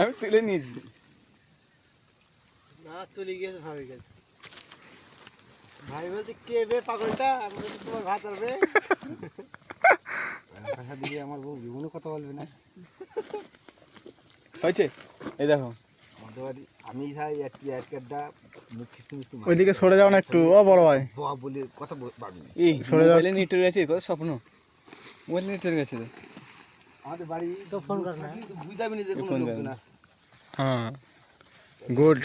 আমি তুলে নিয়েছি। না চলে গিয়েছে ভাবি গেছে। ভাই বলছে কে বে পাগলটা, আমি বলছি তোমার ভাত আসবে। ভাষা দিয়ে আমার বউ জীবনে কথা বলবে না। হয়েছে এই দেখো আমি যাই একটা মুখ খিস্তি মিস্তি ওইদিকে সরে যাও না একটু, ও বড় ভাই বাবা বলে কথা পারবি না। এই সরে যাও। মোবাইলে নেট গেছে, কত স্বপ্ন মোবাইলে নেট গেছে। আমাদের বাড়ি তো ফোন কর না, বুঝতে পারবি না যে কোনো ফোন লোকজন করবে। হ্যাঁ আছে। গুড।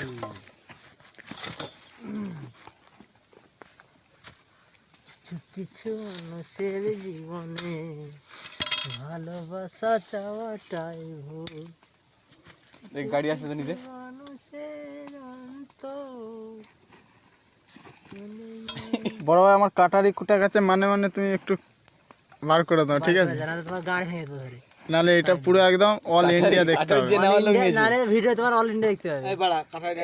কিছু মানুষের জীবনে ভালোবাসা চাওয়াটাই ভুল। এই গাড়ি আসবে তো নিতে। মানুষের অন্ত বড় ভাই আমার কাটারি কুটা গেছে, মানে মানে তুমি একটু বার করে দাও, ঠিক আছে? জানা তোমার গাড়ি ভেঙে তো ধরে নাহলে এটা পুরো একদম অল ইন্ডিয়া দেখতে হবে। না রে, ভিডিও তোমার অল ইন্ডিয়া দেখতে হবে।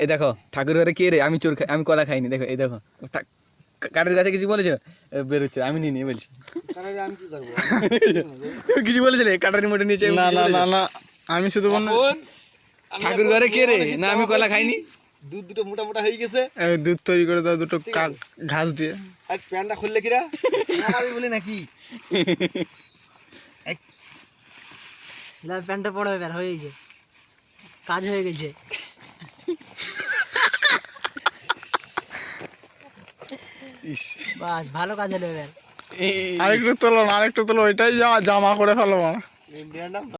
এই দেখো ঠাকুর ঘরে কে রে, আমি চোর আমি কলা খাইনি। দেখো এই দেখো কাঠের কাছে কিছু বলেছো, বেরোচ্ছে আমি নিয়ে বলছি। আমি কি করবো? তুমি কিছু বলেছিলে কাটারি মোটে নিয়েছে? না না না না, আমি শুধু বললাম ঠাকুর ঘরে কে রে, না আমি কলা খাইনি। দুধ দুটো মোটা মোটা হয়ে গেছে, এই দুধ তৈরি করে দাও দুটো ঘাস দিয়ে। আর প্যান্টটা খুললে কিরা আমি বলি নাকি প্যান্টটা পড়ে বের হয়ে গেছে, কাজ হয়ে গেছে। বাস ভালো কাজ হলো এবার। আরেকটু তোলো না, আরেকটু তোলো, ওইটাই জামা করে ফেলো।